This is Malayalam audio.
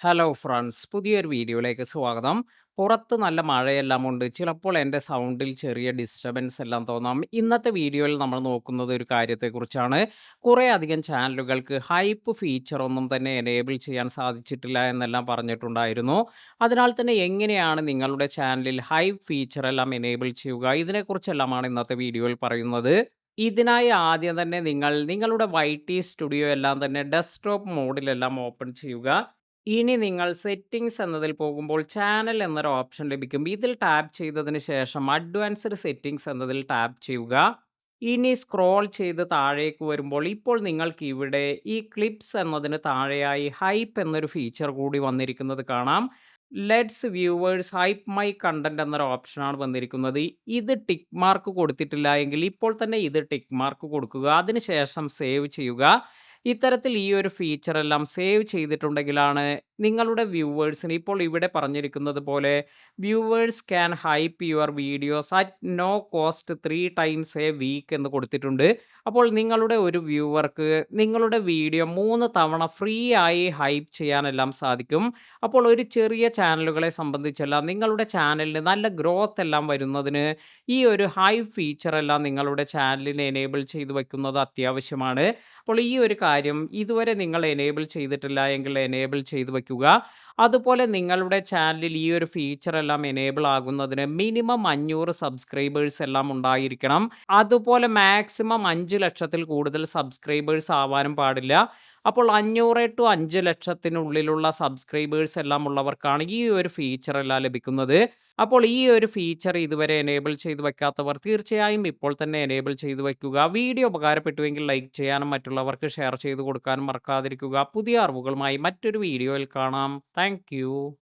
ഹലോ ഫ്രണ്ട്സ്, പുതിയൊരു വീഡിയോയിലേക്ക് സ്വാഗതം. പുറത്ത് നല്ല മഴയെല്ലാം ഉണ്ട്. ചിലപ്പോൾ എൻ്റെ സൗണ്ടിൽ ചെറിയ ഡിസ്റ്റർബൻസ് എല്ലാം തോന്നാം. ഇന്നത്തെ വീഡിയോയിൽ നമ്മൾ നോക്കുന്നത് ഒരു കാര്യത്തെക്കുറിച്ചാണ്. കുറേ അധികം ചാനലുകൾക്ക് ഹൈപ്പ് ഫീച്ചർ ഒന്നും തന്നെ എനേബിൾ ചെയ്യാൻ സാധിച്ചിട്ടില്ല എന്നെല്ലാം പറഞ്ഞിട്ടുണ്ടായിരുന്നു. അതിനാൽ തന്നെ എങ്ങനെയാണ് നിങ്ങളുടെ ചാനലിൽ ഹൈപ്പ് ഫീച്ചർ എല്ലാം എനേബിൾ ചെയ്യുക? ഇതിനെക്കുറിച്ചെല്ലാമാണ് ഇന്നത്തെ വീഡിയോയിൽ പറയുന്നത്. ഇതിനായി ആദ്യം തന്നെ നിങ്ങൾ നിങ്ങളുടെ വൈടി സ്റ്റുഡിയോ എല്ലാം തന്നെ ഡെസ്ക്ടോപ്പ് മോഡിലെല്ലാം ഓപ്പൺ ചെയ്യുക. ഇനി നിങ്ങൾ സെറ്റിംഗ്സ് എന്നതിൽ പോകുമ്പോൾ ചാനൽ എന്നൊരു ഓപ്ഷൻ ലഭിക്കും. ഇതിൽ ടാപ്പ് ചെയ്തതിന് ശേഷം അഡ്വാൻസ്ഡ് സെറ്റിംഗ്സ് എന്നതിൽ ടാപ്പ് ചെയ്യുക. ഇനി സ്ക്രോൾ ചെയ്ത് താഴേക്ക് വരുമ്പോൾ ഇപ്പോൾ നിങ്ങൾക്ക് ഇവിടെ ഈ ക്ലിപ്സ് എന്നതിന് താഴെയായി ഹൈപ്പ് എന്നൊരു ഫീച്ചർ കൂടി വന്നിരിക്കുന്നത് കാണാം. Let's viewers hype my content എന്നൊരു ഓപ്ഷനാണ് വന്നിരിക്കുന്നത്. ഇത് ടിക്ക് മാർക്ക് കൊടുത്തിട്ടില്ല എങ്കിൽ ഇപ്പോൾ തന്നെ ഇത് ടിക്ക് മാർക്ക് കൊടുക്കുക. അതിനുശേഷം സേവ് ചെയ്യുക. ഇത്തരത്തിൽ ഈ ഒരു ഫീച്ചർ എല്ലാം സേവ് ചെയ്തിട്ടുണ്ടെങ്കിലാണ് നിങ്ങളുടെ വ്യൂവേഴ്സിന് ഇപ്പോൾ ഇവിടെ പറഞ്ഞിരിക്കുന്നത് പോലെ viewers can hype your videos at no cost 3 times a week എന്ന് കൊടുത്തിട്ടുണ്ട്. അപ്പോൾ നിങ്ങളുടെ ഒരു വ്യൂവർക്ക് നിങ്ങളുടെ വീഡിയോ 3 തവണ ഫ്രീ ആയി ഹൈപ്പ് ചെയ്യാനെല്ലാം സാധിക്കും. അപ്പോൾ ഒരു ചെറിയ ചാനലുകളെ സംബന്ധിച്ചെല്ലാം നിങ്ങളുടെ ചാനലിന് നല്ല ഗ്രോത്ത് എല്ലാം വരുന്നതിന് ഈ ഒരു ഹൈപ്പ് ഫീച്ചർ എല്ലാം നിങ്ങളുടെ ചാനലിന് എനേബിൾ ചെയ്ത് വെക്കുന്നത് അത്യാവശ്യമാണ്. അപ്പോൾ ഈ ഒരു കാര്യം ഇതുവരെ നിങ്ങൾ എനേബിൾ ചെയ്തിട്ടില്ല എങ്കിൽ എനേബിൾ ചെയ്ത് വെക്കുക. അതുപോലെ നിങ്ങളുടെ ചാനലിൽ ഈ ഒരു ഫീച്ചർ എല്ലാം എനേബിൾ ആകുന്നതിന് മിനിമം 500 സബ്സ്ക്രൈബേഴ്സ് എല്ലാം ഉണ്ടായിരിക്കണം. അതുപോലെ മാക്സിമം 5,00,000 കൂടുതൽ സബ്സ്ക്രൈബേഴ്സ് ആവാനും പാടില്ല. അപ്പോൾ 500 ടു 5,00,000 സബ്സ്ക്രൈബേഴ്സ് എല്ലാം ഉള്ളവർക്കാണ് ഈ ഒരു ഫീച്ചർ എല്ലാം ലഭിക്കുന്നത്. അപ്പോൾ ഈ ഒരു ഫീച്ചർ ഇതുവരെ എനേബിൾ ചെയ്ത് വെക്കാത്തവർ തീർച്ചയായും ഇപ്പോൾ തന്നെ എനേബിൾ ചെയ്ത് വെക്കുക. വീഡിയോ ഉപകാരപ്പെട്ടുവെങ്കിൽ ലൈക്ക് ചെയ്യാനും മറ്റുള്ളവർക്ക് ഷെയർ ചെയ്ത് കൊടുക്കാനും മറക്കാതിരിക്കുക. പുതിയ അറിവുകളുമായി മറ്റൊരു വീഡിയോയിൽ കാണാം. താങ്ക്